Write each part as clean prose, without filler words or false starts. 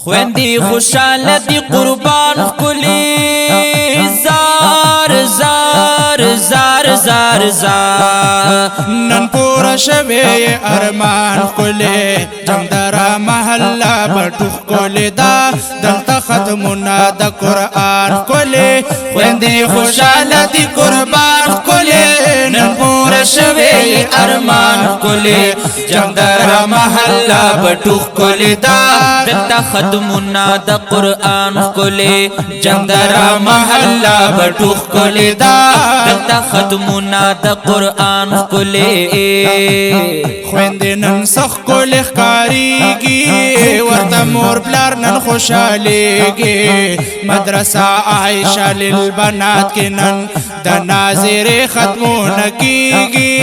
خويندي خوشاله دي قربان كلي زار زار زار زار زار نن پورا شوی ارمان کلی جمدرا محلہ بٹوخ کلی دا دلتا ختمنا دا قرآن کلی خویندی خوشاله دی قربان کلی نن پورا شوی ارمان کلی جمدرا محلہ بٹوخ کلی دا دلتا ختمنا دا قرآن کلی جمدرا محلہ بٹوخ کلی دا دلتا ختمنا دا قرآن کلی خویندی نن سخ کلی خکاریگی ورطا مور پلار نن خوشحالیگی مدرسہ عائشہ للبنات کی نن دا ناظر ختمون کیگی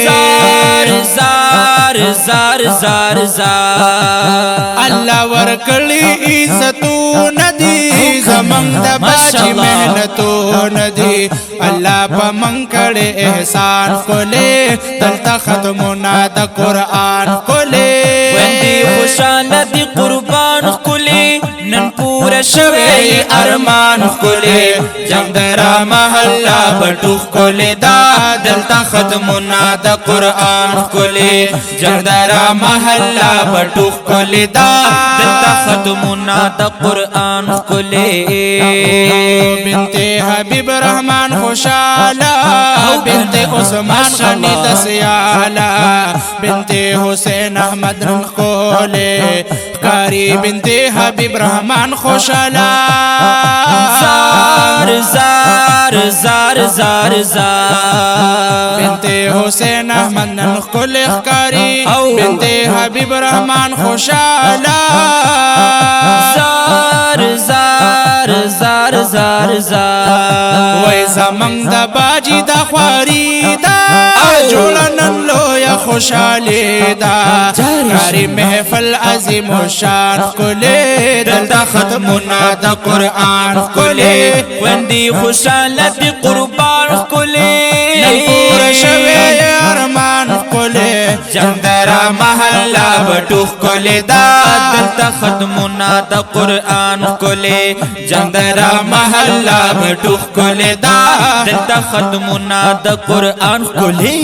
زار زار زار زار زار اللہ ورکلی عزتو ندی زمان دا باجی محنتو ندی اللہ پا من کڑے احسان کولے دلتا ختمنا دا قرآن کولے خویندی خوشاله دی قربان کلی نن پورا شوی ارمان کلی جمدرا محلہ بٹوخ کولے دا دلتا ختمنا دا قرآن کولے جمدرا محلہ بٹوخ کولے دا دلتا ختمنا دا قرآن کلی بنت حبیب رحمان خوشالا بنت عثمان غنی دسیالا بنت حسین احمد رنگ کولے کاری بنت حبیب رحمان خوشالا زار زار زار زار زار بنت حسین احمد رنگ کولے کاری بنت حبیب رحمان خوشالا زار زار زار زار زار وی زمان دا باجی دا خواری دا جوڑا نن لویا خوشحالی دا کاری محفل عظیم و شان کلی دلتا ختمنا دا قرآن کلی خویندی خوشاله دی قربان کلی نن پورا شوی ارمان کلی جمدرا محلہ بٹوخ کلی دا دلتا ختمنا دا قرآن کلی جمدرا محلہ بٹوخ کلی دا دلتا ختمنا دا قرآن کلی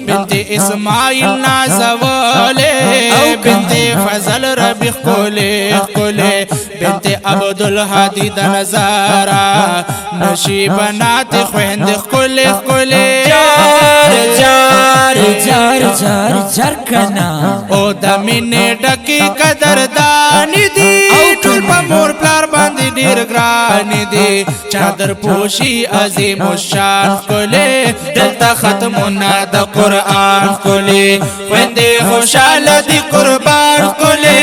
بنت اسماعیل نازولے بنت فضل ربیخ کولے بنت عبدالحادی دا نظارہ نشی بنات خویند کولے جار جار جار جار جار کنا او دمینے ڈکی قدردانی دی ٹول پا مور پلار باندی دیر گرانی دی چادر پوشی عظیم الشان کولے دلتا ختمنا دا قرآن کولے خویندی خوشحال دی قربان کولے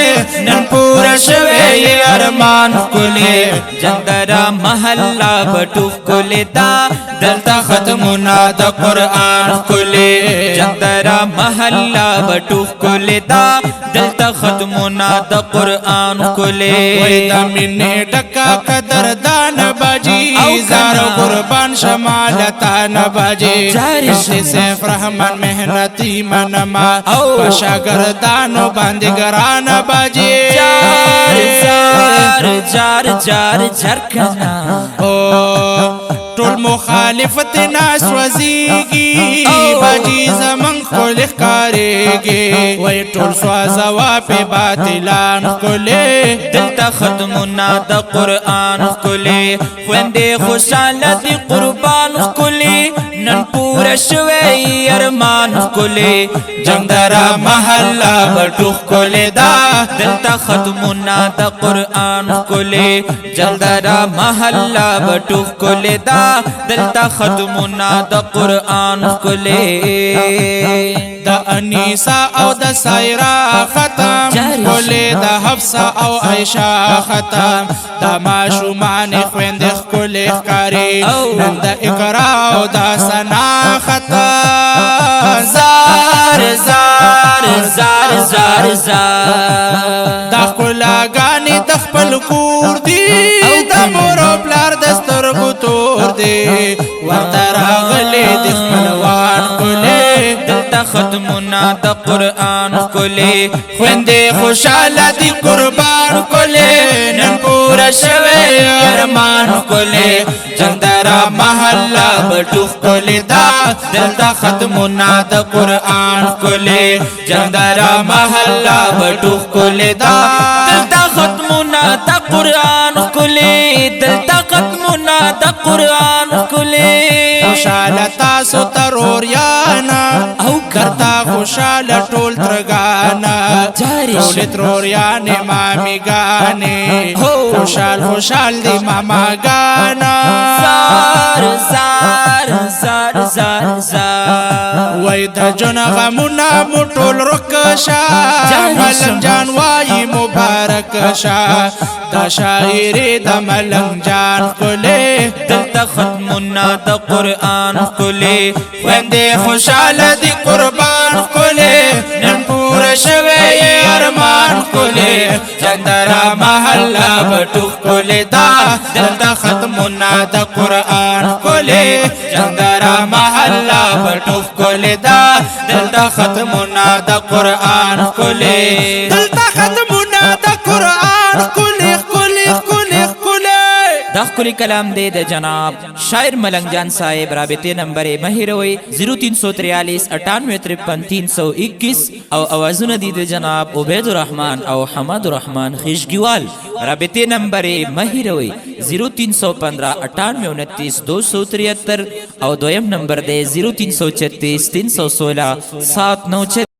نن پورا شوی ارمان کولے جندرا محلہ بٹوخ کلی دا دلتا ختمنا دا قرآن کولے جندرا محلہ بٹوخ کلی دا دلتا ختمنا دا قرآن کلی وی دا منی ڈکا قدردان باجی زار قربان شمالتان باجی بنت سیف رحمان محنتی منما بشاگردانو باندگران باجی جار جار جار جار جار کنا ټول مخالفت ناس وزیگی باجی زمن خلق کاریگی وی ټول سوازوا پی باطلان کلی دلتا ختمنا دا قرآن کلی خویندی خوشاله دی قربان کلی نن پورا شوی ارمان کلی جمدرا محلہ بٹوخ کلی دا دلتا ختمنا دا قرآن کلی جمدرا محلہ بٹوخ کلی دا دلتا ختمنا دا قرآن کلی دا انیسا او دا سائرہ ختم کلی دا حفصہ او عائشہ ختم دا معشومان خویندخ کلی کاری نن دا اقرا او دا سنا ختم زار زار زار زار زار دا خلاگانی دخپل کور دی دا مورو پلار دسترگو تور دی ورطر آغلی دخپلوان کلی دلتا ختمنا دا قرآن کلی خویندی خوشحال دی قربان ارمان کلی جندرا محلہ بٹوخ کلی دا دلتا ختمنا دا قرآن کلی جندرا محلہ بٹوخ کلی دا دلتا ختمنا دا قرآن کلی دلتا ختمنا دا قرآن کلی خوشال تاسو تروریانا او کرتا خوشال ټول ترگانا ټول تروریانے مامی گانے خوشال خوشال دی ماما گانا زار زار زار زار زار وای د جون غمونا مټول رکشا ملنګ جان وای مبارک شا دا شاعری د ملنګ جان کله دلتا ختمنا دا قرآن کلی وندے خوشحال دی قربان کلی نن پورا شوی ارمان کلی جندرا محلہ بٹوخ کلی دا دلتا ختمنا دا قرآن کلی جندرا محلہ بٹوخ کلی دا دلتا ختمنا دا قرآن کلی دلتا ختمنا دا قرآن کلی کلی کلی کلی دا کلی کلام دے دا جناب شاعر ملنگ جان صاحب رابطے نمبر مہروی 0343 9853 321 او آوازون دی دا جناب عبید الرحمن او حمد الرحمن خشگیوال رابطے نمبر مہروی 0315 9829 273 او دویم نمبر دے 0336 316 796